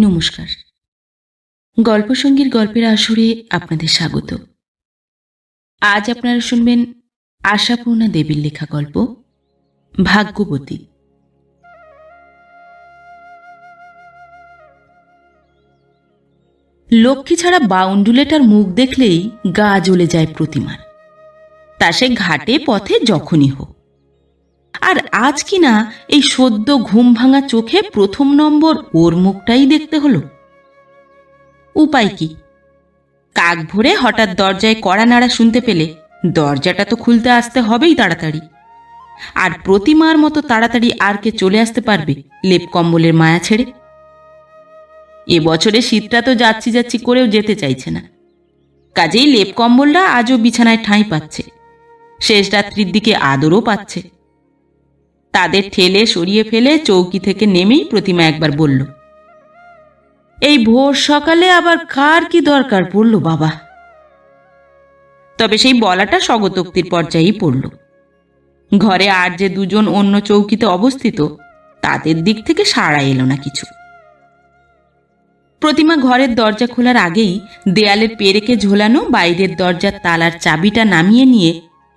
নমস্কার। গল্পসঙ্গীর গল্পের আসরে আপনাদের স্বাগত। আজ আপনারা শুনবেন আশাপূর্ণা দেবীর লেখা গল্প ভাগ্যবতী। লক্ষ্মী ছাড়া বাউন্ডুলেটার মুখ দেখলেই গা জ্বলে যায় প্রতিমার, তা সে ঘাটে পথে যখনই হোক। আর আজ কিনা এই সদ্য ঘুম ভাঙা চোখে প্রথম নম্বর ওর মুখটাই দেখতে হলো। উপায় কি? কাক ভরে হঠাৎ দরজায় কড়া নাড়া শুনতে পেলে দরজাটা তো খুলতে আসতে হবেই তাড়াতাড়ি। আর প্রতিমার মতো তাড়াতাড়ি আর কে চলে আসতে পারবে লেপ কম্বলের মায়া ছেড়ে? এবছরে শীতটা তো যাচ্ছি যাচ্ছি করেও যেতে চাইছে না, কাজেই লেপ কম্বলটা আজও বিছানায় ঠাঁই পাচ্ছে, শেষ রাত্রির দিকে আদরও পাচ্ছে। তাদের ঠেলে সরিয়ে ফেলে চৌকি থেকে নেমেই প্রতিমা একবার বলল, এই ভোর সকালে আবার কার কি দরকার পড়লো বাবা? তবে সেই বলাটা স্বগতোক্তির পর্যায়েই পড়ল। ঘরে আর যে দুজন অন্য চৌকিতে অবস্থিত তাদের দিক থেকে সাড়া এলো না কিছু। প্রতিমা ঘরের দরজা খোলার আগেই দেয়ালের পেরেকে ঝোলানো বাইরের দরজার তালার চাবিটা নামিয়ে নিয়ে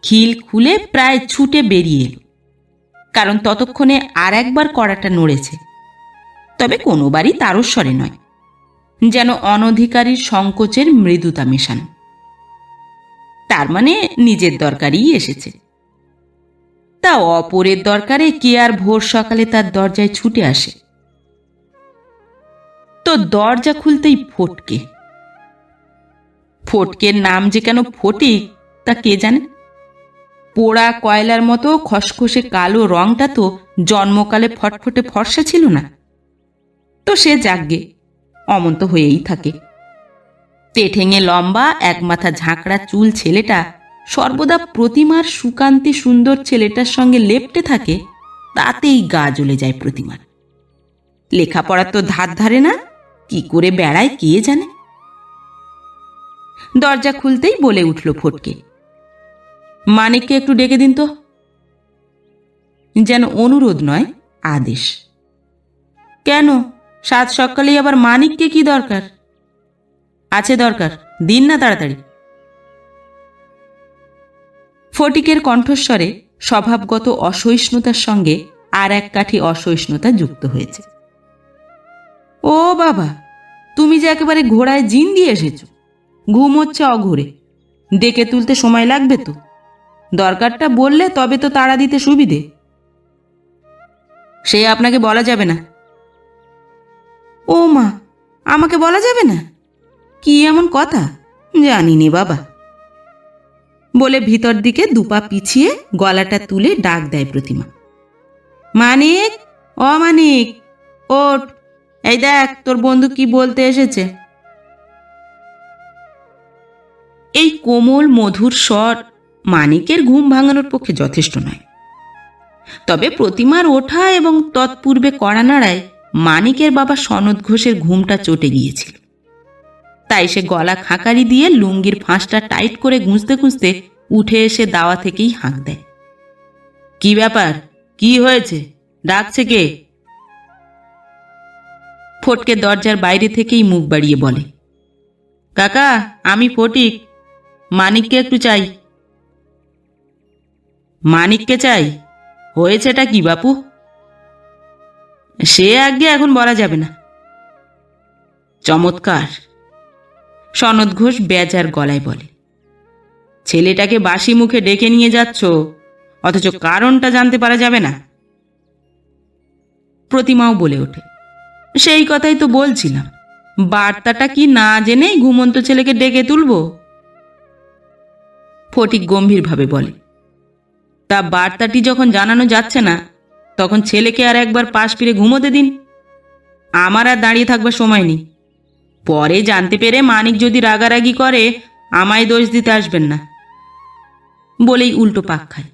খিল খুলে প্রায় ছুটে বেরিয়ে এলো, কারণ ততক্ষণে আর একবার কড়াটা নড়েছে, তবে কোনোবারই তারস্বরে নয়, যেন অনধিকারীর সংকোচের মৃদুতা মেশানো। তার মানে নিজের দরকারই এসেছে। তা অপরের দরকারে কে আর ভোর সকালে তার দরজায় ছুটে আসে? তো দরজা খুলতেই ফটকে। ফটকের নাম যে কেন ফটিক তা কে জানে? পোড়া কয়লার মতো খসখসে কালো রংটা তো জন্মকালে ফটফটে ফর্সা ছিল না, তো সে যাগ্গে অমন্ত হয়েই থাকে। তেঠেঙে লম্বা এক মাথা ঝাঁকড়া চুল ছেলেটা সর্বদা প্রতিমার সুকান্তি সুন্দর ছেলেটার সঙ্গে লেপ্টে থাকে, তাতেই গা জ্বলে যায় প্রতিমার। লেখাপড়ার তো ধার ধারে না, কি করে বেড়ায় কে জানে। দরজা খুলতেই বলে উঠল ফটকে, মানিককে একটু ডেকে দিন তো। যেন অনুরোধ নয়, আদেশ। কেন, সাত সকালেই আবার মানিককে কি দরকার? আছে দরকার, দিন না তাড়াতাড়ি। ফটিকের কণ্ঠস্বরে স্বভাবগত অসহিষ্ণুতার সঙ্গে আর এক কাঠি অসহিষ্ণুতা যুক্ত হয়েছে। ও বাবা, তুমি যে একেবারে ঘোড়ায় জিন দিয়ে এসেছ, ঘুম হচ্ছে অঘোরে, ডেকে তুলতে সময় লাগবে তো। দরকারটা বললে তবে তো তাড়া দিতে সুবিধে। সে আপনাকে বলা যাবে না। ও মা, আমাকে বলা যাবে না? কি এমন কথা? জানিনি বাবা। বলে ভিতর দিকে দুপা পিছিয়ে গলাটা তুলে ডাক দেয় প্রতিমা, মানিক, অমানিক, ওঠ, এই দেখ তোর বন্ধু কি বলতে এসেছে। এই কোমল মধুর স্বর মানিকের ঘুম ভাঙানোর পক্ষে যথেষ্ট নয়, তবে প্রতিমার ওঠা এবং তৎপূর্বে কড়া নাড়ায় মানিকের বাবা সনদ ঘোষের ঘুমটা চটে গিয়েছিল। তাই সে গলা খাঁকারি দিয়ে লুঙ্গির ফাঁসটা টাইট করে গুঁজতে গুঁজতে উঠে এসে দাওয়া থেকেই হাঁক দেয়। কি ব্যাপার, কি হয়েছে, ডাকছে কে? ফটকে দরজার বাইরে থেকেই মুখ বাড়িয়ে বলে, কাকা, আমি ফটিক, মানিককে একটু চাই। মানিককে চাই? হয়েছেটা কি বাপু? সে আগে এখন বলা যাবে না। চমৎকার, সনদ ঘোষ বেজার গলায় বলে। ছেলেটাকে বাসি মুখে ডেকে নিয়ে যাচ্ছ, অথচ কারণটা জানতে পারা যাবে না? প্রতিমাও বলে ওঠে, সেই কথাই তো বলছিলাম, বার্তাটা কি না জেনেই ঘুমন্ত ছেলেকে ডেকে তুলব? ফটিক গম্ভীরভাবে বলে, তা বার্তাটি যখন জানানো যাচ্ছে না, তখন ছেলেকে আর একবার পাশ ফিরে ঘুমোতে দিন। আমার আর দাঁড়িয়ে থাকবার সময় নেই। পরে জানতে পেরে মানিক যদি রাগারাগি করে আমায় দোষ দিতে আসবেন না। বলেই উল্টো পাক খায়।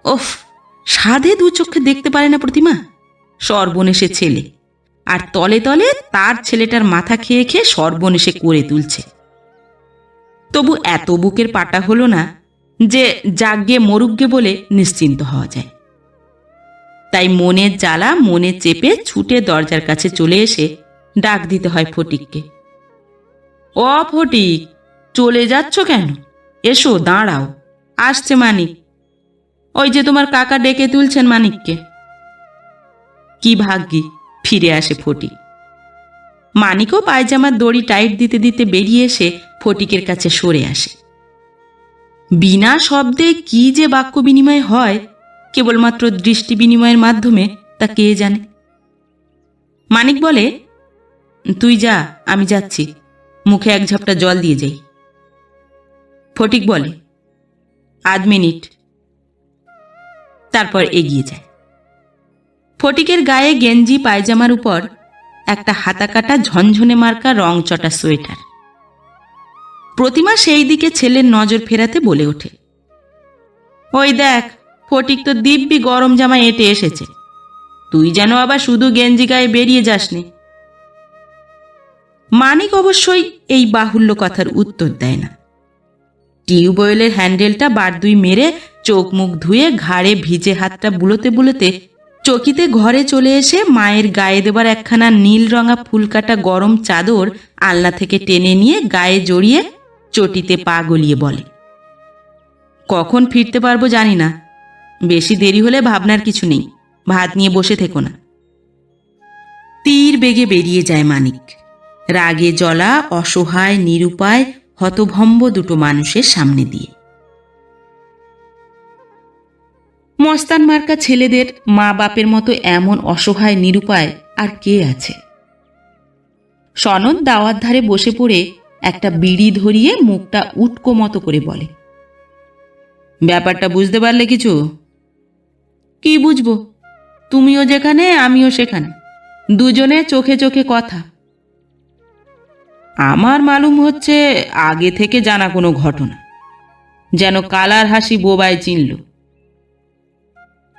ওফ, সাধে দু চোখে দেখতে পারে না প্রতিমা, সর্বনেশে ছেলে, আর তলে তলে তার ছেলেটার মাথা খেয়ে খেয়ে সর্বনেশে করে তুলছে। তবু এত বুকের পাটা হলো না যে যাগ্গে মরুগ্গে বলে নিশ্চিন্ত হওয়া যায়। তাই মনের জ্বালা মনে চেপে ছুটে দরজার কাছে চলে এসে ডাক দিতে হয় ফটিককে। ও ফটিক, চলে যাচ্ছ কেন? এসো, দাঁড়াও, আসছে মানিক। ওই যে তোমার কাকা ডেকে তুলছেন মানিককে। কি ভাগ্যি, ফিরে আসে ফটিক। মানিকও পায়জামার দড়ি টাইট দিতে দিতে বেরিয়ে এসে ফটিকের কাছে সরে আসে। বিনা শব্দে কি যে বাক্য বিনিময় হয়, কেবলমাত্র দৃষ্টি বিনিময়ের মাধ্যমে, তা কে জানে। মানিক বলে, তুই যা, আমি যাচ্ছি, মুখে এক ঝাপটা জল দিয়ে যাই। ফটিক বলে, আধ মিনিট। তারপর এগিয়ে যায়। ফটিকের গায়ে গেঞ্জি পায়জামার উপর একটা হাতাকাটা ঝনঝনে মার্কা রং চটা সোয়েটার। প্রতিমা সেই দিকে ছেলের নজর ফেরাতে বলে ওঠে, ওই দেখ, ফটিক তো দিব্যি গরম জামা এঁটে এসেছে, তুই যেন আবার শুধু গেঞ্জি গায়ে বেরিয়ে যাসনি। মানিক অবশ্যই এই বাহুল্য কথার উত্তর দেয় না। টিউবওয়েলের হ্যান্ডেলটা বার দুই মেরে চোখ মুখ ধুয়ে ঘাড়ে ভিজে হাতটা বুলোতে বুলোতে চকিতে ঘরে চলে এসে মায়ের গায়ে দেবার একখানা নীল রঙা ফুলকাটা গরম চাদর আলনা থেকে টেনে নিয়ে গায়ে জড়িয়ে চটিতে পা গলিয়ে বলে, কখন ফিরতে পারবো জানি না, বেশি দেরি হলে ভাবনার কিছু নেই, ভাত নিয়ে বসে থেকো না। তীর বেগে বেরিয়ে যায় মানিক, রাগে জ্বলা অসহায় নিরুপায় হতভম্ব দুটো মানুষের সামনে দিয়ে। মস্তান মার্কা ছেলেদের মা বাপের মতো এমন অসহায় নিরুপায় আর কে আছে? সনদ দাওয়ার ধারে বসে পড়ে একটা বিড়ি ধরিয়ে মুখটা উটকো মতো করে বলে, ব্যাপারটা বুঝতে পারলে কিছু? কি বুঝবো, তুমিও যেখানে আমিও সেখানে, দুজনে চোখে চোখে কথা। আমার মালুম হচ্ছে আগে থেকে জানা কোনো ঘটনা, যেন কালার হাসি বোবায় চিনল।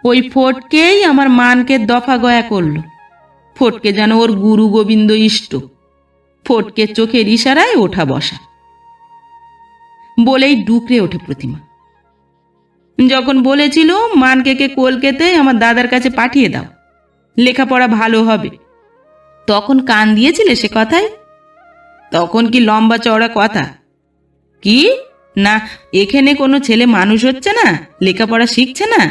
ওই ফটকেই আমার মানকে দফা গয়া করল। ফটকে যেন ওর গুরু গোবিন্দ ইষ্ট, ফটকে চোখের ইশারায় ওঠা বসা। বলেই ডুকরে ওঠে প্রতিমা। যখন বলেছিল মানকে কলকাতাতে আমার দাদার কাছে পাঠিয়ে দাও, লেখাপড়া ভালো হবে, তখন কান দিয়েছিলে সে কথায়? তখন কি লম্বা চওড়া কথা? কি না, এখানে কোনো ছেলে মানুষ হচ্ছে না, লেখাপড়া শিখছে না?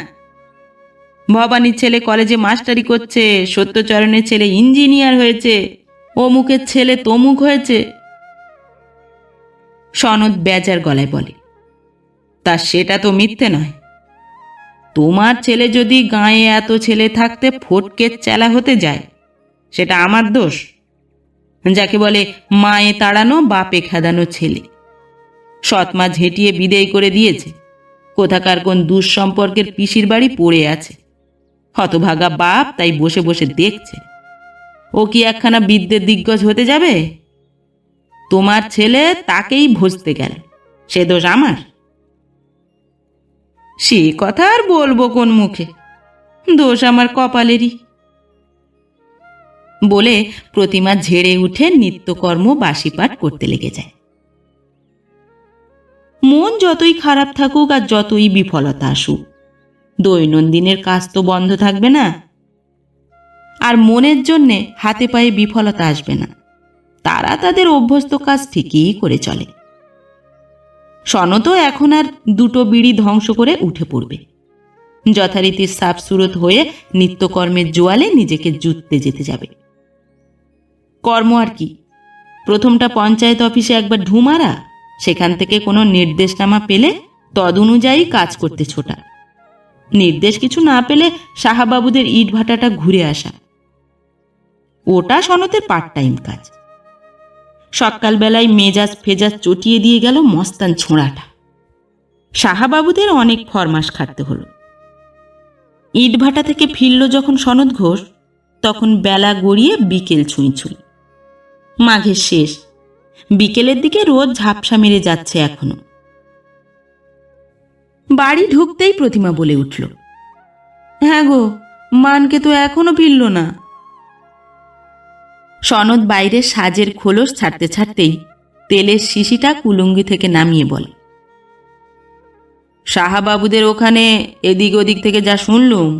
ভবানীর ছেলে কলেজে মাস্টারি করছে, সত্যচরণের ছেলে ইঞ্জিনিয়ার হয়েছে, অমুকের ছেলে তমুক হয়েছে। সনদ বেজার গলায় বলে, তা সেটা তো মিথ্যে নয়। তোমার ছেলে যদি গাঁয়ে এত ছেলে থাকতে ফটকের চেলা হতে যায়, সেটা আমার দোষ? যাকে বলে মায়ে তাড়ানো বাপে খেদানো ছেলে, সৎমা ঝেঁটিয়ে বিদেয় করে দিয়েছে, কোথাকার কোন দুঃসম্পর্কের পিসির বাড়ি পড়ে আছে, হতভাগা বাপ তাই বসে বসে দেখছে। ও কি একখানা বিদ্যের দিগ্গজ হতে যাবে? তোমার ছেলে তাকেই ভজতে গেল, সে দোষ আমার? সে কথা আর বলবো কোন মুখে, দোষ আমার কপালেরই। বলে প্রতিমা ঝেড়ে উঠে নিত্যকর্ম বাসিপাঠ করতে লেগে যায়। মন যতই খারাপ থাকুক আর যতই বিফলতা আসুক, দৈনন্দিনের কাজ তো বন্ধ থাকবে না। আর মনের জন্যে হাতে পায়ে বিফলতা আসবে না, তারা তাদের অভ্যস্ত কাজ ঠিকই করে চলে। সনতও এখন আর দুটো বিড়ি ধ্বংস করে উঠে পড়বে, যথারীতি সাফ সুরত হয়ে নিত্যকর্মের জোয়ালে নিজেকে জুততে যেতে যাবে। কর্ম আর কি, প্রথমটা পঞ্চায়েত অফিসে একবার ঢু মারা, সেখান থেকে কোনো নির্দেশনামা পেলে তদ অনুযায়ী কাজ করতে ছোটা, নির্দেশ কিছু না পেলে সাহাবাবুদের ইট ভাটাটা ঘুরে আসা, ওটা সনতের পার্ট টাইম কাজ। সকালবেলায় মেজাজ ফেজাজ চটিয়ে দিয়ে গেল মস্তান ছোঁড়াটা। সাহাবাবুদের অনেক ফরমাস খাটতে হলো। ইট ভাটা থেকে ফিরল যখন সনদ ঘোষ, তখন বেলা গড়িয়ে বিকেল ছুঁই ছুঁই। মাঘের শেষ, বিকেলের দিকে রোদ ঝাপসা মেরে যাচ্ছে এখনো। বাড়ি ঢুকতেই প্রতিমা বলে উঠল, হ্যাঁ গো, মানকে তো এখনো ফিরল না। সনদ বাইরে সাজের খোলস ছাড়তে ছাড়তেই তেলের শিশিটা কুলুঙ্গি থেকে নামিয়ে বলে, সাহাবাবুদের ওখানে এদিক ওদিক থেকে যা শুনলুম,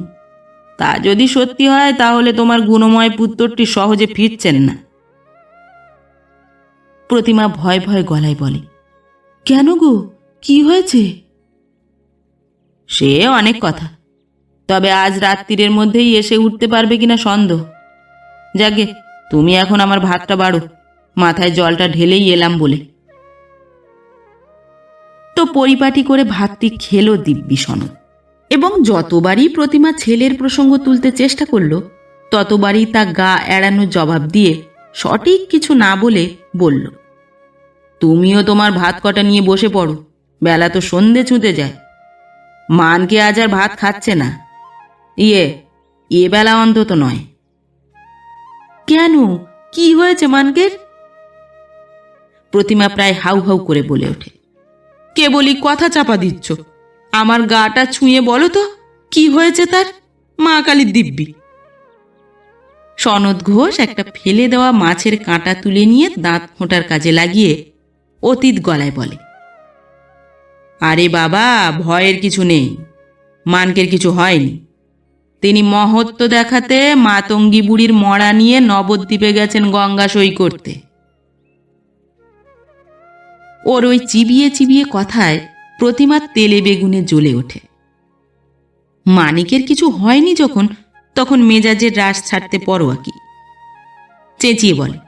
তা যদি সত্যি হয় তাহলে তোমার গুণময় পুত্রটি সহজে ফিরছেন না। প্রতিমা ভয় ভয় গলায় বলে, কেন গো, কি হয়েছে? সে অনেক কথা, তবে আজ রাত্রির মধ্যেই এসে উঠতে পারবে কিনা সন্দেহ। যাকে, তুমি এখন আমার ভাতটা বাড়ো, মাথায় জলটা ঢেলেই এলাম বলে। তো পরিপাটি করে ভাতটি খেলো দিব্যি সনদ, এবং যতবারই প্রতিমা ছেলের প্রসঙ্গ তুলতে চেষ্টা করল ততবারই তা গা এড়ানোর জবাব দিয়ে সঠিক কিছু না বলে বলল, তুমিও তোমার ভাত কটা নিয়ে বসে পড়ো, বেলা তো সন্ধে ছুঁতে যায়। মানকে আজ আর ভাত খাচ্ছে না, এ বেলা অন্তত নয়। কেন, কি হয়েছে মানকের? প্রতিমা প্রায় হাউ হাউ করে বলে ওঠে, কেবলই কথা চাপা দিচ্ছ, আমার গাটা ছুঁয়ে বলো তো কি হয়েছে তার, মা কালীর দিব্যি। সনদ ঘোষ একটা ফেলে দেওয়া মাছের কাঁটা তুলে নিয়ে দাঁত ফোঁটার কাজে লাগিয়ে অতীত গলায় বলে, আরে বাবা, ভয়ের কিছু নেই, মানকের কিছু হয়নি। তিনি মহত্ব দেখাতে মাতঙ্গী বুড়ির মরা নিয়ে নবদ্বীপে গেছেন গঙ্গা সই করতে। ওর ওই চিবিয়ে চিবিয়ে কথায় প্রতিমা তেলে বেগুনে জ্বলে ওঠে। মানিকের কিছু হয়নি যখন, তখন মেজাজের রাশ ছাড়তে পরোয়া কি। চেঁচিয়ে বলে,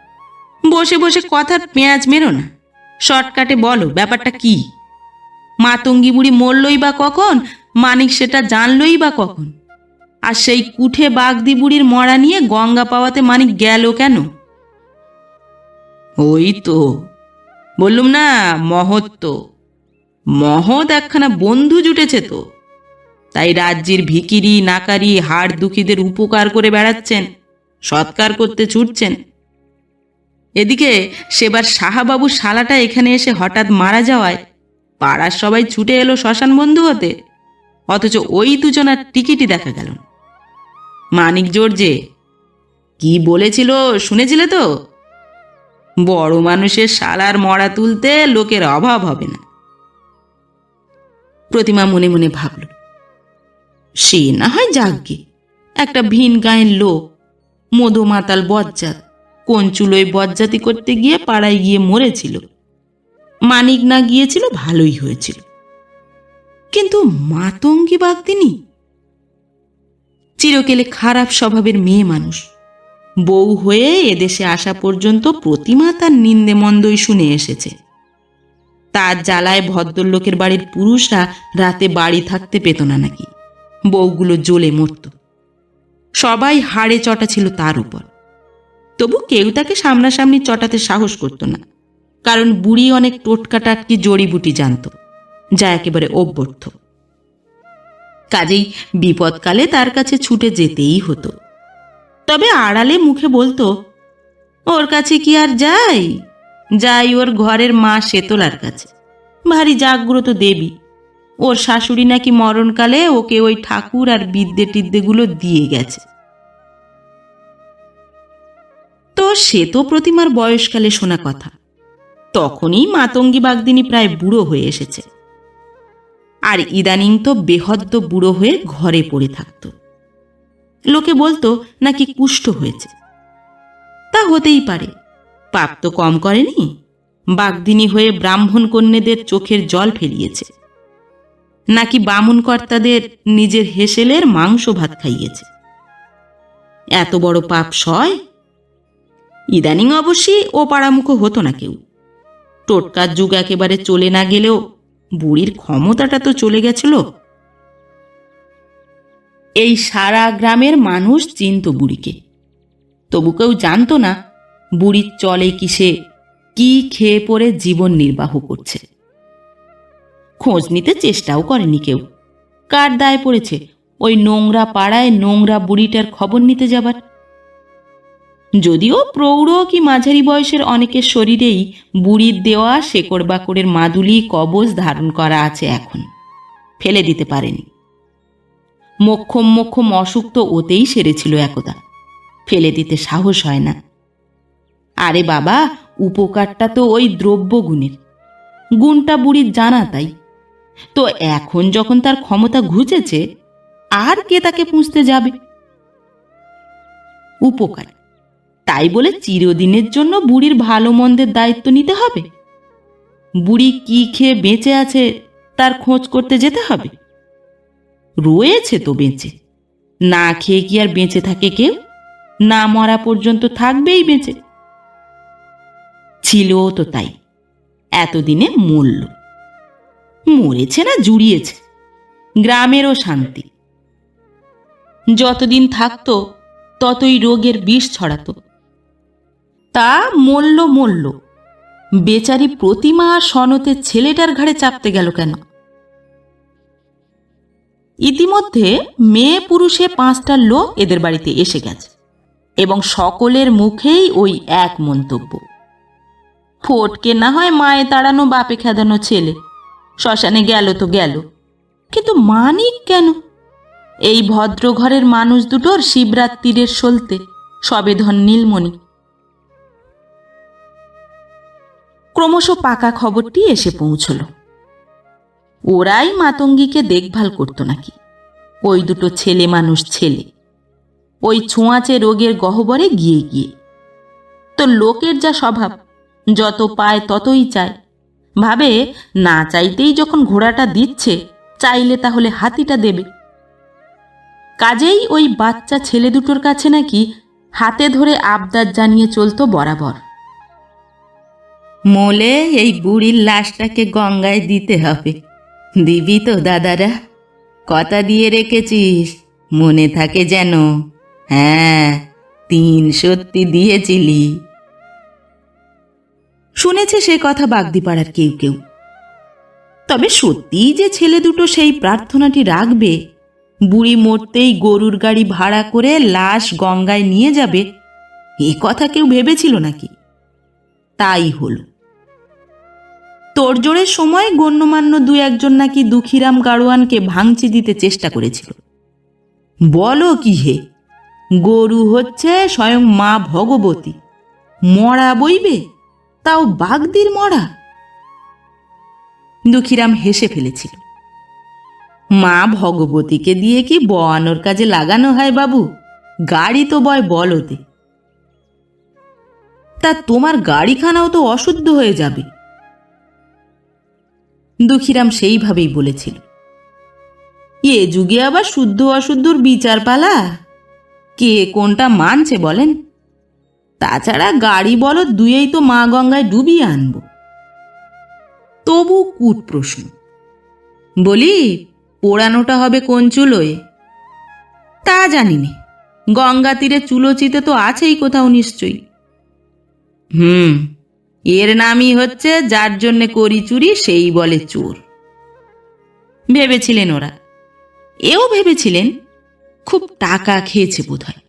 বসে বসে কথার পেঁয়াজ মেরো না, শর্টকাটে বলো ব্যাপারটা কি। মাতঙ্গী বুড়ি মরলই বা কখন, মানিক সেটা জানলই বা কখন? আর সেই কুঠে বাগদি বুড়ির মরা নিয়ে গঙ্গা পাওয়াতে মানিক গেল কেন? ওই তো বললুম না, মহৎ একখানা বন্ধু জুটেছে তো, তাই রাজ্যের ভিকিরি নাকারি হাড় দুঃখীদের উপকার করে বেড়াচ্ছেন, সৎকার করতে ছুটছেন। এদিকে সেবার সাহাবাবু শালাটা এখানে এসে হঠাৎ মারা যাওয়ায় পাড়ার সবাই ছুটে এলো শ্মশান বন্ধু হতে, অথচ ওই দুজনার টিকিটই দেখা গেল। মানিক জোরজে কি বলেছিল শুনেছিলে তো? বড় মানুষের শালার মরা তুলতে লোকের অভাব হবে না। প্রতিমা মনে মনে ভাবল, সে না হয় যাগ্গে, একটা ভিন গায়ের লোক, মধু মাতাল বজ্জাত, কোন চুলোয় বজ্জাতি করতে গিয়ে পাড়ায় গিয়ে মরেছিল। মানিক না গিয়েছিল ভালোই হয়েছিল, কিন্তু মাতঙ্গী বাগদিনী চিরকেলে খারাপ স্বভাবের মেয়ে মানুষ, বউ হয়ে এদেশে আসা পর্যন্ত প্রতিমা তার নিন্দে মন্দই শুনে এসেছে। তার জ্বালায় ভদ্রলোকের বাড়ির পুরুষরা রাতে বাড়ি থাকতে পেত না নাকি, বউগুলো জ্বলে মরত। সবাই হাড়ে চটা ছিল তার উপর, তবু কেউ তাকে সামনাসামনি চটাতে সাহস করত না, কারণ বুড়ি অনেক টোটকা টাটকি জড়িবুটি জানত, যা একেবারে অভ্যর্থ। কাজেই বিপদকালে তার কাছে ছুটে যেতেই হতো। তবে আড়ালে মুখে বলতো, ওর কাছে কি আর যাই ওর ঘরের মা শেতলার কাছে, ভারী জাগ্রত দেবী, ওর শাশুড়ি নাকি মরণকালে ওকে ওই ঠাকুর আর বিদ্যে টিদ্যেগুলো দিয়ে গেছে। তো সে তো প্রতিমার বয়সকালে শোনা কথা, তখনই মাতঙ্গী বাগদিনী প্রায় বুড়ো হয়ে এসেছে, আর ইদানিং তো বেহদ্দ বুড়ো হয়ে ঘরে পড়ে থাকত। লোকে বলতো নাকি কুষ্ঠ হয়েছে। তা হতেই পারে, পাপ তো কম করেনি, বাগদিনী হয়ে ব্রাহ্মণ কন্যাদের চোখের জল ফেলিয়েছে, নাকি বামুন কর্তাদের নিজের হেসেলের মাংস ভাত খাইয়েছে। এত বড় পাপ সয়? ইদানিং অবশ্যই ও পাড়ামুখো হতো না কেউ। টোটকার যুগ একেবারে চলে না গেলেও বুড়ির ক্ষমতাটা তো চলে গেছিল। এই সারা গ্রামের মানুষ চিনত বুড়িকে, তবু কেউ জানতো না বুড়ির চলে কিসে, কি খেয়ে পড়ে জীবন নির্বাহ করছে। খোঁজ নিতে চেষ্টাও করেনি কেউ। কার দায় পড়েছে ওই নোংরা পাড়ায় নোংরা বুড়িটার খবর নিতে যাবার? যদিও প্রৌঢ় কি মাঝারি বয়সের অনেকের শরীরেই বুড়ির দেওয়া শেকড় বাকড়ের মাদুলি কবচ ধারণ করা আছে, এখন ফেলে দিতে পারেনি। মোক্ষম অসুখ তো ওতেই সেরেছিল একদা, ফেলে দিতে সাহস হয় না। আরে বাবা, উপকারটা তো ওই দ্রব্য গুণের, গুণটা বুড়ির জানা, তাই তো এখন যখন তার ক্ষমতা ঘুচেছে, আর কে তাকে পুঁছতে যাবে? উপকারী, তাই বলে চিরদিনের জন্য বুড়ির ভালো মন্দের দায়িত্ব নিতে হবে? বুড়ি কি খেয়ে বেঁচে আছে তার খোঁজ করতে যেতে হবে? রয়েছে তো বেঁচে, না খেয়ে কি আর বেঁচে থাকে কেউ? না মরা পর্যন্ত থাকবেই বেঁচে। ছিল তো তাই, এতদিনে মরল। মরেছে না জুড়িয়েছে, গ্রামেরও শান্তি। যতদিন থাকতো ততই রোগের বিষ ছড়াতো। তা মরল মরল, বেচারি প্রতিমা আর সনতের ছেলেটার ঘাড়ে চাপতে গেল কেন? ইতিমধ্যে মেয়ে পুরুষে 5টা লোক এদের বাড়িতে এসে গেছে এবং সকলের মুখেই ওই এক মন্তব্য, ফটকে না হয় মায়ে তাড়ানো বাপে খেদানো ছেলে, শ্মশানে গেল তো গেল, কিন্তু মানিক কেন? এই ভদ্র ঘরের মানুষ দুটোর শিবরাত্রির সলতে সবে ধন নীলমণি। ক্রমশ পাকা খবরটি এসে পৌঁছল। ওরাই মাতঙ্গীকে দেখভাল করত নাকি? ওই দুটো ছেলে মানুষ ছেলে, ওই ছোঁয়াচে রোগের গহ্বরে গিয়ে গিয়ে। তো লোকের যা স্বভাব, যত পায় ততই চায়, ভাবে না চাইতেই যখন ঘোড়াটা দিচ্ছে, চাইলে তাহলে হাতিটা দেবে। কাজেই ওই বাচ্চা ছেলে দুটোর কাছে নাকি হাতে ধরে আবদার জানিয়ে চলতো বরাবর, মোলে এই বুড়ির লাশটাকে গঙ্গায় দিতে হবে। দিবি তো দাদারা? কথা দিয়ে রেখেছিস, মনে থাকে যেন। হ্যাঁ, 3 সত্যি দিয়েছিলি। শুনেছে সে কথা বাগদিপাড়ার কেউ কেউ। তবে সত্যিই যে ছেলে দুটো সেই প্রার্থনাটি রাখবে, বুড়ি মরতেই গরুর গাড়ি ভাড়া করে লাশ গঙ্গায় নিয়ে যাবে, এ কথা কেউ ভেবেছিল নাকি? তাই হল। তোড়জোড়ের সময় গণ্যমান্য 2-1 নাকি দুঃখীরাম গাড়োয়ানকে ভাঙচি দিতে চেষ্টা করেছিল। বলো কি হে, গরু হচ্ছে স্বয়ং মা ভগবতী, মরা বইবে, তাও বাগদির মরা। দুঃখীরাম হেসে ফেলেছিল। মা ভগবতীকে দিয়ে কি বয়ানোর কাজে লাগানো হয় বাবু? গাড়ি তো বয় বলতে। তা তোমার গাড়িখানাও তো অশুদ্ধ হয়ে যাবে। দুঃখীরাম সেইভাবেই বলেছিল। এ যুগে আবার শুদ্ধ অশুদ্ধর বিচার পালা, কে কোনটা মানছে বলেন? তাছাড়া গাড়ি বলদ দুয়েই তো মা গঙ্গায় ডুবিয়ে আনব। তবু কূট প্রশ্ন, বলি পোড়ানোটা হবে কোন চুলোয়? তা জানি নে, গঙ্গা তীরে চুলোচিতে তো আছেই কোথাও নিশ্চয়ই। এর নামই হচ্ছে যার জন্যে করি চুরি সেই বলে চোর, ভেবেছিলেন ওরা। এও ভেবেছিলেন খুব টাকা খেয়েছে বোধহয়।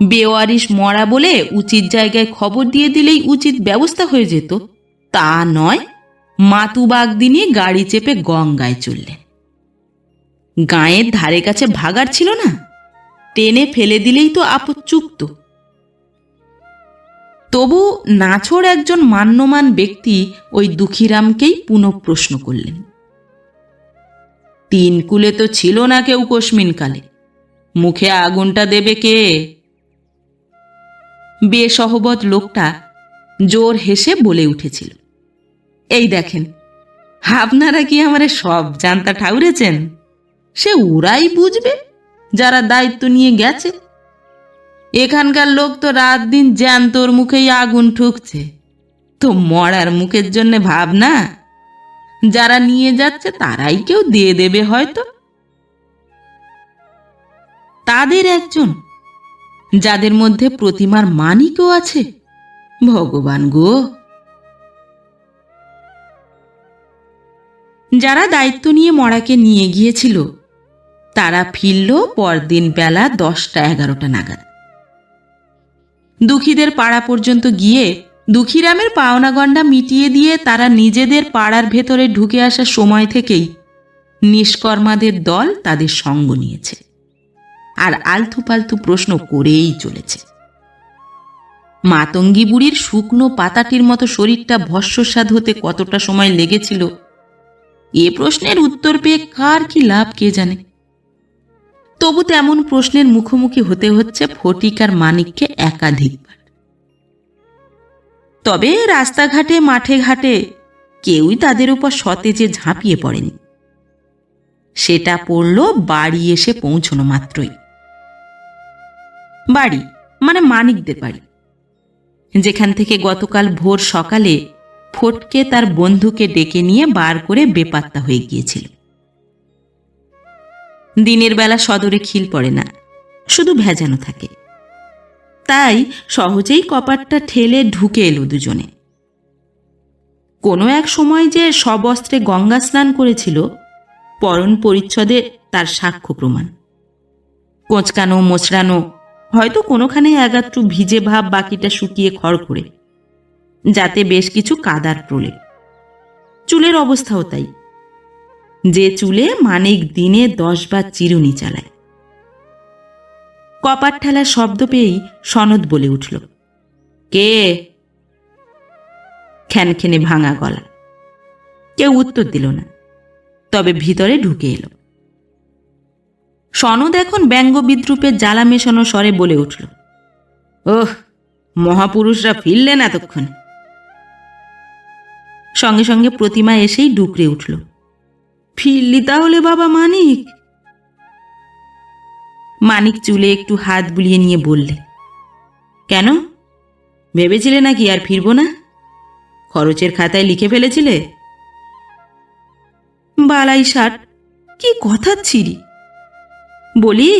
বেওয়ারিশ মরা বলে উচিত জায়গায় খবর দিয়ে দিলেই উচিত ব্যবস্থা হয়ে যেত, তা নয়। মাতু বাগদি নিয়ে গাড়ি চেপে গঙ্গায় চললেন। গাঁয়ের ধারে কাছে ভাগার ছিল না, টেনে ফেলে দিলেই তো আপদ চুক্ত। তবু নাছোড় একজন মান্যমান ব্যক্তি ওই দুঃখীরামকেই পুনঃ প্রশ্ন করলেন। 3 কুলে তো ছিল না কেউ কস্মিনকালে, মুখে আগুনটা দেবে কে? বেসহবত লোকটা জোর হেসে বলে উঠেছিল, এই দেখেন, আপনারা কি আমারে সব জানতা ঠাউরেছেন? সে ওরাই বুঝবে যারা দায়িত্ব নিয়ে গেছে। এখানকার লোক তো রাত দিন জ্যান্তর মুখেই আগুন ঠুকছে, তো মরার মুখের জন্য ভাবনা, যারা নিয়ে যাচ্ছে তারাই কেউ দিয়ে দেবে হয়তো। তাদের একজন, যাদের মধ্যে প্রতিমার মানিকও আছে। ভগবান গো! যারা দায়িত্ব নিয়ে মরাকে নিয়ে গিয়েছিল তারা ফিরল পরদিন বেলা 10টা-11টা নাগাদ। দুঃখীদের পাড়া পর্যন্ত গিয়ে দুঃখীরামের পাওনা গণ্ডা মিটিয়ে দিয়ে তারা নিজেদের পাড়ার ভেতরে ঢুকে আসার সময় থেকেই নিষ্কর্মাদের দল তাদের সঙ্গ নিয়েছে, আর আলতু পালতু প্রশ্ন করেই চলেছে। মাতঙ্গী বুড়ির শুকনো পাতাটির মতো শরীরটা ভস্মসাৎ হতে কতটা সময় লেগেছিল, এ প্রশ্নের উত্তর পেয়ে কার কি লাভ কে জানে। তবু তেমন প্রশ্নের মুখোমুখি হতে হচ্ছে ফটিক আর মানিককে একাধিকবার। তবে রাস্তাঘাটে মাঠে ঘাটে কেউই তাদের উপর সতেজে ঝাঁপিয়ে পড়েনি। সেটা পড়ল বাড়ি এসে পৌঁছনো মাত্রই। বাড়ি মানে মানিকদের বাড়ি, যেখান থেকে গতকাল ভোর সকালে ফটকে তার বন্ধুকে ডেকে নিয়ে বার করে বেপাত্তা হয়ে গিয়েছিল। দিনের বেলা সদরে খিল পড়ে না, শুধু ভেজানো থাকে। তাই সহজেই কপাটটা ঠেলে ঢুকে এলো দুজনে। কোনো এক সময় যে সবস্ত্রে গঙ্গা স্নান করেছিল, পরণ পরিচ্ছদে তার সাক্ষ্য প্রমাণ। কোঁচকানো মোচড়ানো, হয়তো কোনোখানে এগাত্রু ভিজে ভাব, বাকিটা শুকিয়ে খড়খড়ে, যাতে বেশ কিছু কাদার প্রলেপ। চুলের অবস্থাও তাই, যে চুলে মানিক দিনে 10 বার চিরুনি চালায়। কপাট ঠেলার শব্দ পেয়েই সনদ বলে উঠল, কে? খ্যানখ্যানে ভাঙা গলা। কেউ উত্তর দিল না, তবে ভিতরে ঢুকে এলো। সনদ এখন ব্যঙ্গ বিদ্রুপের জ্বালা মেশানো স্বরে বলে উঠল, ওহ, মহাপুরুষরা ফিরলেন এতক্ষণ। সঙ্গে সঙ্গে প্রতিমা এসেই ডুকরে উঠল, ফিরলি তাহলে বাবা মানিক? মানিক চুলে একটু হাত বুলিয়ে নিয়ে বললে, কেন, ভেবেছিলে নাকি আর ফিরব না? খরচের খাতায় লিখে ফেলেছিলে? বালাই ষাট, কি কথা ছিরি! বলি,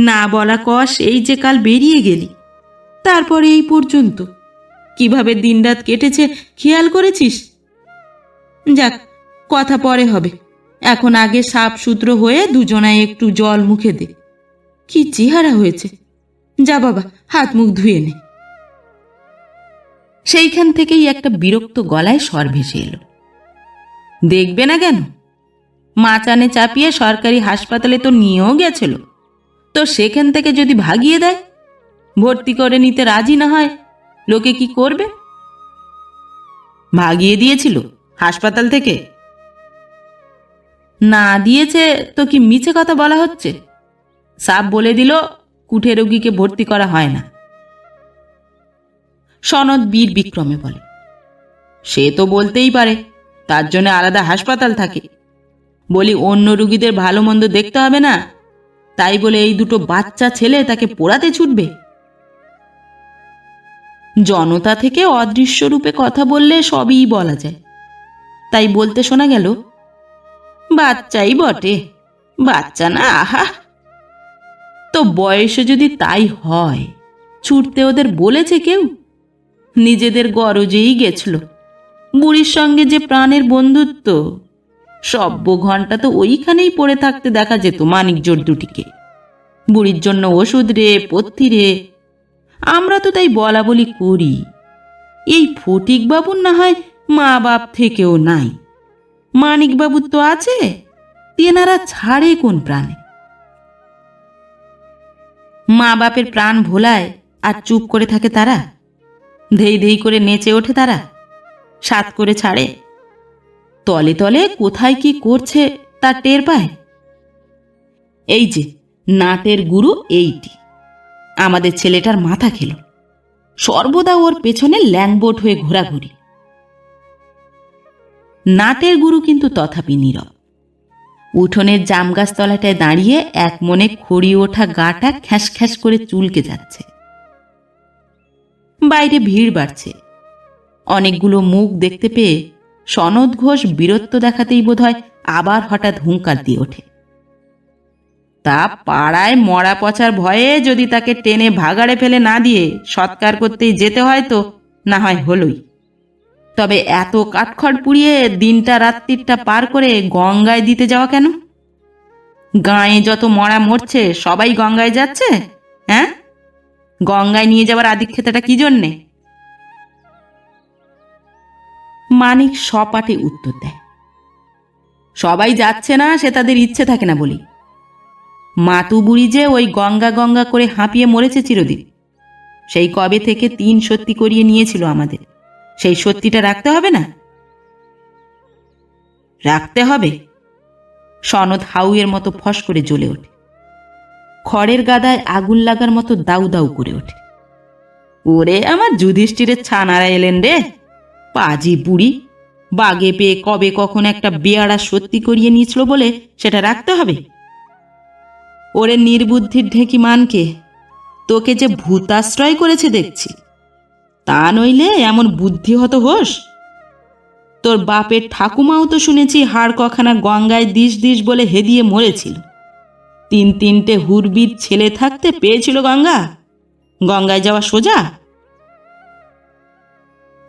না বলা কষ এই যে কাল বেরিয়ে গেলি, তারপরে এই পর্যন্ত কিভাবে দিনরাত কেটেছে খেয়াল করেছিস? যাক, কথা পরে হবে, এখন আগে সাপ সূত্র হয়ে দুজনায় একটু জল মুখে দে। কি চেহারা হয়েছে! যা বাবা, হাত মুখ ধুয়ে নে। সেইখান থেকেই একটা বিরক্ত গলায় স্বর ভেসে এলো, দেখবে না কেন? মাচানে চাপিয়ে সরকারি হাসপাতালে তো নিয়েও গেছিল, তো সেখান থেকে যদি ভাগিয়ে দেয়, ভর্তি করে নিতে রাজি না হয়, লোকে কি করবে? ভাগিয়ে দিয়েছিল হাসপাতাল থেকে? না দিয়েছে তো কি মিছে কথা বলা হচ্ছে? সাপ বলে দিল কুঠে রোগীকে ভর্তি করা হয় না। সনদ বীর বিক্রমে বলে, সে তো বলতেই পারে, তার জন্য আলাদা হাসপাতাল থাকে। বলি, অন্য রুগীদের ভালো মন্দ দেখতে হবে না, তাই বলে এই দুটো বাচ্চা ছেলে তাকে পোড়াতে ছুটবে? জনতা থেকে অদৃশ্য রূপে কথা বললে সবই বলা যায়, তাই বলতে শোনা গেল, বাচ্চাই বটে, বাচ্চা না, আহা! তো বয়সে যদি তাই হয়, ছুটতে ওদের বলেছে কেউ? নিজেদের গরজেই গেছিল। বুড়ির সঙ্গে যে প্রাণের বন্ধুত্ব, সব্য ঘন্টা তো ওইখানেই পড়ে থাকতে দেখা যেত মানিক জোর দুটিকে। বুড়ির জন্য ওষুধ রে, পথ্যি রে। আমরা তো তাই বলা বলি করি। এই ফটিক বাবুর না হয় মা বাপ থেকেও নাই, মানিক বাবুর তো আছে, তেনারা ছাড়ে কোন প্রাণে? মা বাপের প্রাণ ভোলায় আর চুপ করে থাকে তারা? ধেই ধেই করে নেচে ওঠে তারা, সাত করে ছাড়ে? তলে তলে কোথায় কি করছে তার টের পায়? এই যে নাটের গুরু এইটি আমাদের ছেলেটার মাথা খেল, সর্বদা ওর পেছনে ল্যাংবোট হয়ে ঘোরাঘুরি। নাটের গুরু কিন্তু তথাপি নীরব। উঠোনের জামগাছ তলাটায় দাঁড়িয়ে এক মনে খড়ি ওঠা গাটা খ্যাস খ্যাস করে চুলকে যাচ্ছে। বাইরে ভিড় বাড়ছে। অনেকগুলো মুখ দেখতে পেয়ে সনদ ঘোষ বীরত্ব দেখাতেই বোধহয় আবার হঠাৎ হুঙ্কার দিয়ে ওঠে, তা পাড়ায় মরা পচার ভয়ে যদি তাকে টেনে ভাগাড়ে ফেলে না দিয়ে সৎকার করতেই যেতে হয় তো না হয় হলোই, তবে এত কাঠখড় পুড়িয়ে দিনটা রাত্রিটা পার করে গঙ্গায় দিতে যাওয়া কেন? গাঁয়ে যত মরা মরছে সবাই গঙ্গায় যাচ্ছে, হ্যাঁ? গঙ্গায় নিয়ে যাওয়ার আদিক্ষেতাটা কি জন্যে? মানিক সপাটে উত্তর দেয়, সবাই যাচ্ছে না সে তাদের ইচ্ছে থাকে না বলি। মাতু বুড়ি যে ওই গঙ্গা গঙ্গা করে হাঁপিয়ে মরেছে চিরদিন, সেই কবে থেকে 3 সত্যি করিয়ে নিয়েছিল আমাদের, সেই সত্যিটা রাখতে হবে না? রাখতে হবে। সনদ হাউয়ের মতো ফস করে জ্বলে ওঠে, খড়ের গাদায় আগুন লাগার মতো দাউ দাউ করে ওঠে। ওরে আমার যুধিষ্ঠিরের ছানারা এলেন রে! পাজি বুড়ি, বাগে পেয়ে কবে কখন একটা বেয়াড়া সত্যি করিয়ে নিয়েছিল বলে সেটা রাখতে হবে? ওরে নির্বুদ্ধির ঢেকি মানকে, তোকে যে ভূতাশ্রয় করেছে দেখছি, তা নইলে এমন বুদ্ধি হতো হোস? তোর বাপের ঠাকুমাও তো শুনেছি হাড় কখানা গঙ্গায় দিস দিস বলে হেদিয়ে মরেছিল। 3-3টে হুরবিদ ছেলে থাকতে পেয়েছিল গঙ্গা? গঙ্গায় যাওয়া সোজা?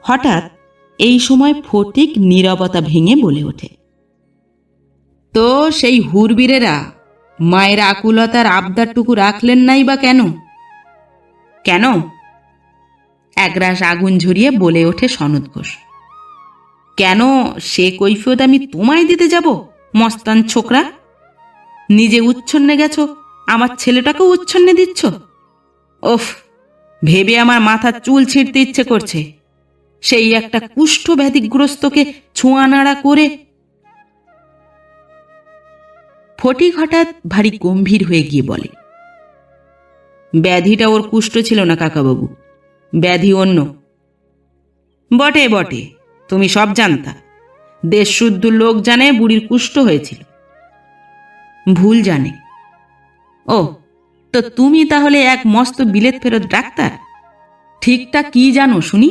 হঠাৎ এই সময় ফটিক নীরবতা ভেঙে বলে ওঠে, তো সেই হুরবীরেরা মায়ের আকুলতার আবদারটুকু রাখলেন নাই বা কেন? কেন? একরাশ আগুন ঝরিয়ে বলে ওঠে সনদ ঘোষ। কেন সে কৈফিয়ত আমি তোমায় দিতে যাব, মস্তান ছোকরা? নিজে উচ্ছন্নে গেছো, আমার ছেলেটাকেও উচ্ছন্নে দিচ্ছ? ওফ, ভেবে আমার মাথার চুল ছিঁড়তে ইচ্ছে করছে। সেই একটা কুষ্ঠ ব্যাধিগ্রস্তকে ছোঁয়া নাড়া করে। ফটিক হঠাৎ ভারী গম্ভীর হয়ে গিয়ে বলে, ব্যাধিটা ওর কুষ্ঠ ছিল না কাকাবাবু, ব্যাধি অন্য। বটে বটে, তুমি সব জানতা। দেশশুদ্ধ লোক জানে বুড়ির কুষ্ঠ হয়েছিল। ভুল জানে। ও, তো তুমি তাহলে এক মস্ত বিলেত ফেরত ডাক্তার? ঠিকটা কি জানো শুনি?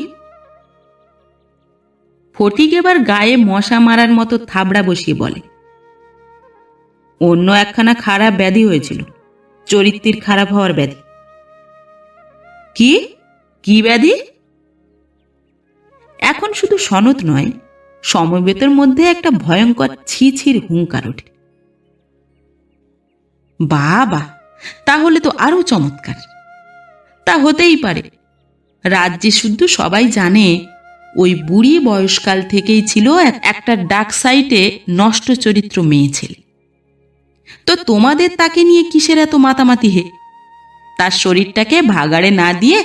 ফটিক এবার গায়ে মশা মারার মতো থাবড়া বসিয়ে বলে, অন্য একখানা খারাপ ব্যাধি হয়েছিল, চরিত্রের খারাপ হওয়ার ব্যাধি। কি কি ব্যাধি? এখন শুধু সনদ নয়, সমবেতের মধ্যে একটা ভয়ঙ্কর ছিছির হুঙ্কার ওঠে। বাবা, তাহলে তো আরো চমৎকার। তা হতেই পারে। রাজ্যে শুদ্ধ সবাই জানে ওই বুড়ি বয়সকাল থেকেই ছিল একটা ডাক সাইটে নষ্ট চরিত্র মেয়ে ছেলে। তো তোমাদের তাকে নিয়ে কিসের এত মাতামাতি হে? তার শরীরটাকে ভাগাড়ে না দিয়ে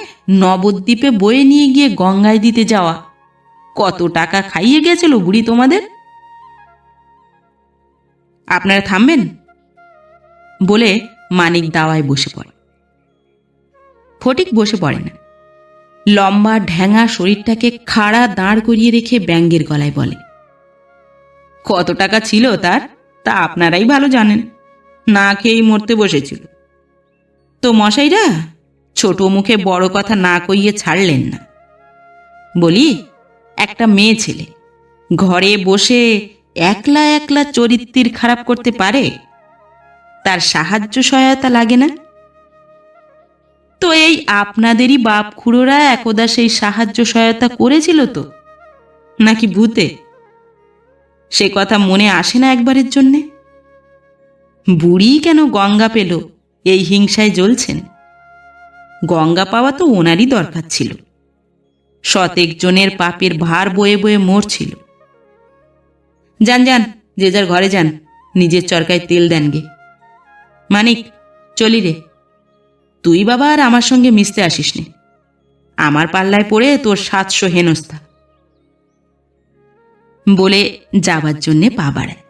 নবদ্বীপে বয়ে নিয়ে গিয়ে গঙ্গায় দিতে যাওয়া। কত টাকা খাইয়ে গেছিল বুড়ি তোমাদের? আপনারা থামবেন বলে মানিক দাওয়ায় বসে পড়ে। ফটিক বসে পড়ে না, লম্বা ঢ্যাঙা শরীরটাকে খাড়া দাঁড় করিয়ে রেখে ব্যঙ্গের গলায় বলে, কত টাকা ছিল তার তা আপনারাই ভালো জানেন। না খেয়েই মরতে বসেছিল। তো মশাইরা ছোট মুখে বড় কথা না কইয়ে ছাড়লেন না। বলি, একটা মেয়ে ছেলে ঘরে বসে একলা একলা চরিত্রের খারাপ করতে পারে? তার সাহায্য সহায়তা লাগে না? তো এই আপনাদেরই বাপ খুড়োরা একদা সেই সাহায্য সহায়তা করেছিল তো, নাকি ভূতে? সে কথা মনে আসে না একবারের জন্যে? বুড়ি কেন গঙ্গা পেল এই হিংসায় জ্বলছেন? গঙ্গা পাওয়া তো ওনারই দরকার ছিল। শতেক জনের পাপের ভার বয়ে বয়ে মরছিল। যান যান, যে যার ঘরে যান, নিজের চরকায় তেল দেন গে। মানিক, চলি রে। তুই বাবা আর আমার সঙ্গে মিশতে আসিস নে। আমার পাল্লায় পড়ে তোর 700 হেনস্থা। বলে যাবার জন্যে পা বাড়ায়।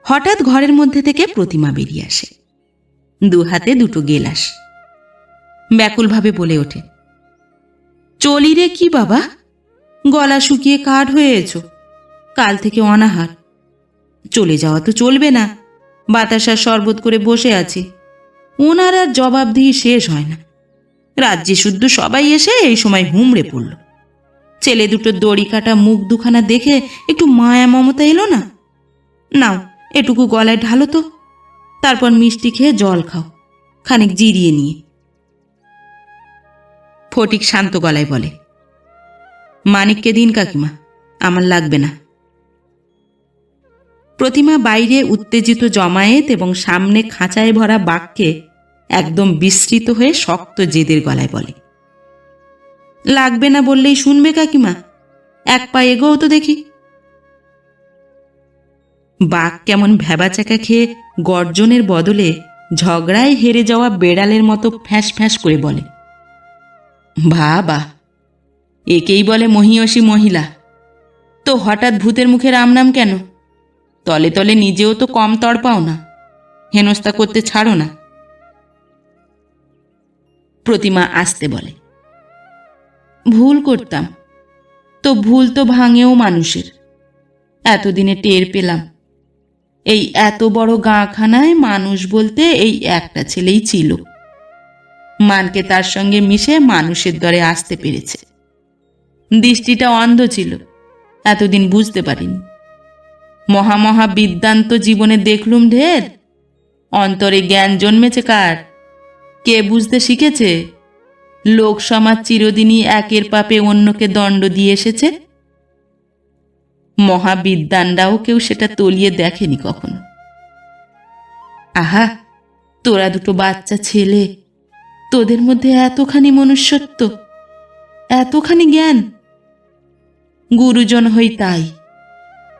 হঠাৎ ঘরের মধ্যে থেকে প্রতিমা বেরিয়ে আসে, 2 হাতে 2টো গেলাস। ব্যাকুলভাবে বলে ওঠে, চলি রে কি বাবা? গলা শুকিয়ে কাঠ হয়েছ, কাল থেকে অনাহার। চলে যাওয়া তো চলবে না, বাতাসার শরবত করে বসে আছি। ওনার আর জবাবদিহি শেষ হয় না। রাজ্যে শুদ্ধ সবাই এসে এই সময় হুমড়ে পড়ল। ছেলে দুটো দড়ি কাটা মুখ দুখানা দেখে একটু মায়া মমতা এলো না? নাও, এটুকু গলায় ঢালো তো, তারপর মিষ্টি খেয়ে জল খাও, খানিক জিরিয়ে নিয়ে। ফটিক শান্ত গলায় বলে, মানিককে দিন কাকিমা, আমার লাগবে না। প্রতিমা বাইরে উত্তেজিত জমায়েত এবং সামনে খাঁচায় ভরা বাঘকে একদম বিস্মৃত হয়ে শক্ত জেদের গলায় বলে, লাগবে না বললেই শুনবে কাকিমা? এক পা এগোও তো দেখি। বাঘ কেমন ভ্যাবাচাকা খেয়ে গর্জনের বদলে ঝগড়ায় হেরে যাওয়া বেড়ালের মতো ফ্যাঁস ফ্যাঁস করে বলে, বাবা, একেই বলে মহিয়সী মহিলা। তো হঠাৎ ভূতের মুখে রাম নাম কেন? তলে তলে নিজেও তো কম তড়পাও না, হেনস্থা করতে ছাড়ো না। প্রতিমা আসতে বলে, ভুল করতাম, তো ভুল তো ভাঙেও মানুষের। এতদিনে টের পেলাম, এই এত বড় গাঁখানায় মানুষ বলতে এই একটা ছেলেই ছিল। মানকে তার সঙ্গে মিশে মানুষের দরে আসতে পেরেছে। দৃষ্টিটা অন্ধ ছিল, এতদিন বুঝতে পারিনি। মহা বিদ্যান্ত জীবনে দেখলুম ঢের, অন্তরে জ্ঞান জন্মেছে কার? কে বুঝতে শিখেছে? লোক সমাজ চিরদিনই একের পাপে অন্যকে দণ্ড দিয়ে এসেছে। মহাবিদ্যানরাও কেউ সেটা তলিয়ে দেখেনি কখনো। আহা, তোরা দুটো বাচ্চা ছেলে, তোদের মধ্যে এতখানি মনুষ্যত্ব, এতখানি জ্ঞান। গুরুজন হই তাই,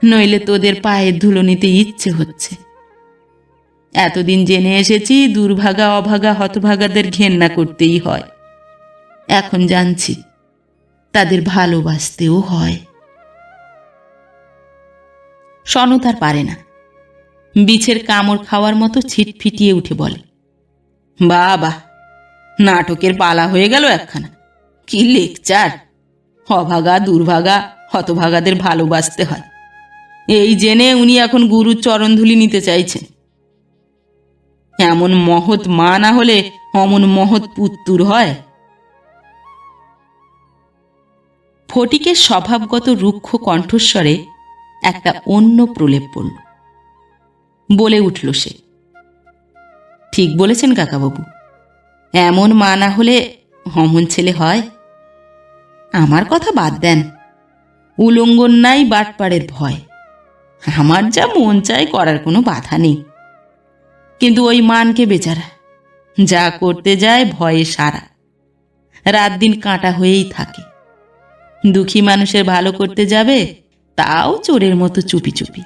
নইলে তোদের পায়ের ধুলো নিতে ইচ্ছে হচ্ছে। এতদিন জেনে এসেছি দুর্ভাগা অভাগা হতভাগাদের ঘেন্না করতেই হয়। এখন জানছি তাদের ভালোবাসতেও হয়। সনত আর পারে না, বিছের কামড় খাওয়ার মতো ছিটফিটিয়ে উঠে বলে, বাবা, নাটকের পালা হয়ে গেল একখানা। কি লেকচার! অভাগা দুর্ভাগা হতভাগাদের ভালোবাসতে হয়, এই জেনে উনি এখন গুরুর চরণধুলি নিতে চাইছেন। এমন মহৎ মা না হলে অমন মহৎ পুত্তুর হয়। ফটিকের স্বভাবগত রুক্ষ কণ্ঠস্বরে একটা অন্য প্রলেপ পড়ল। বলে উঠল সে, ঠিক বলেছেন কাকাবাবু, এমন মা না হলে অমন ছেলে হয়। আমার কথা বাদ দেন, উলঙ্গন নাই বাটপাড়ের ভয়। আমার যা মন চায় করার কোনো বাধা নেই, কিন্তু ওই মানকে বেচারা যা করতে যায় ভয়ে সারা রাত দিন কাঁটা হয়েই থাকে। দুঃখী মানুষের ভালো করতে যাবে, তাও চোরের মতো চুপি চুপি।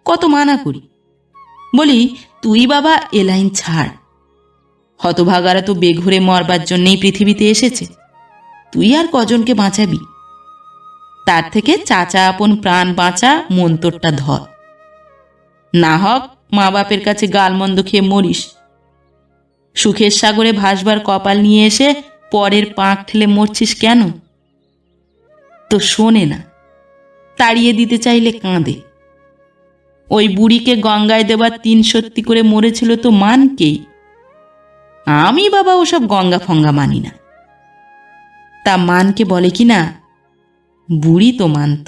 কত মানা করি, বলি তুই বাবা এ লাইন ছাড়। হতভাগারা তো বেঘরে মরবার জন্যেই পৃথিবীতে এসেছে, তুই আর কজনকে বাঁচাবি? তার থেকে চাচা আপন প্রাণ বাঁচা মন্তরটা ধর। না হক মা বাপের কাছে গালমন্দ খেয়ে মরিস। সুখের সাগরে ভাসবার কপাল নিয়ে এসে পরের পাঁক ঠেলে মরছিস কেন? তো শোনে না, তাড়িয়ে দিতে চাইলে কাঁদে। ওই বুড়িকে গঙ্গায় দেবার 3 সত্যি করে মরেছিল তো মানকেই। আমি বাবা ওসব গঙ্গা ফঙ্গা মানি না। তা মানকে বলে কি না, বুড়ি তো মানত,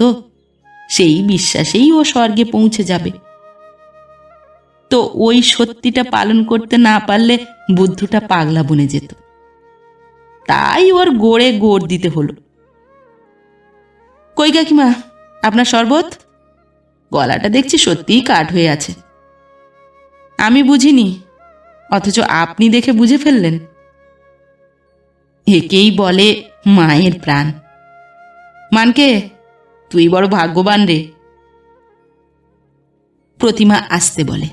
সেই বিশ্বাসেই ও স্বর্গে পৌঁছে যাবে। তো ওই সত্যিটা পালন করতে না পারলে বুদ্ধটা পাগলা বনে যেত, তাই ওর গোড়ে গোড় দিতে হলো। কই কাকিমা, আপনার শরবত? গলাটা দেখছি সত্যিই কাঠ হয়ে আছে। আমি বুঝিনি, অথচ আপনি দেখে বুঝে ফেললেন। একেই বলে মায়ের প্রাণ। মানকে, তুই বড় ভাগ্যবান রে। প্রতিমা আসতে বলে,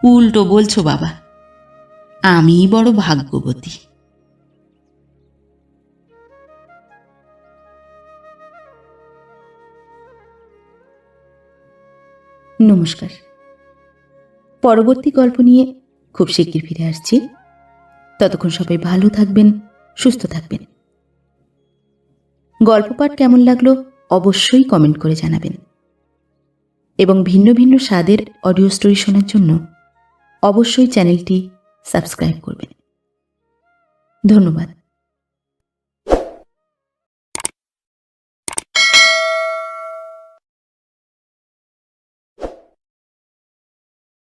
উল্টো বলছো বাবা, আমি বড় ভাগ্যবতী। নমস্কার। পরবর্তী গল্প নিয়ে খুব শিগগির ফিরে আসছি। ততক্ষণ সবাই ভালো থাকবেন, সুস্থ থাকবেন। গল্প পাঠ কেমন লাগলো অবশ্যই কমেন্ট করে জানাবেন, এবং ভিন্ন ভিন্ন স্বাদের অডিও স্টোরি শোনার জন্য অবশ্যই চ্যানেলটি সাবস্ক্রাইব করবেন। ধন্যবাদ।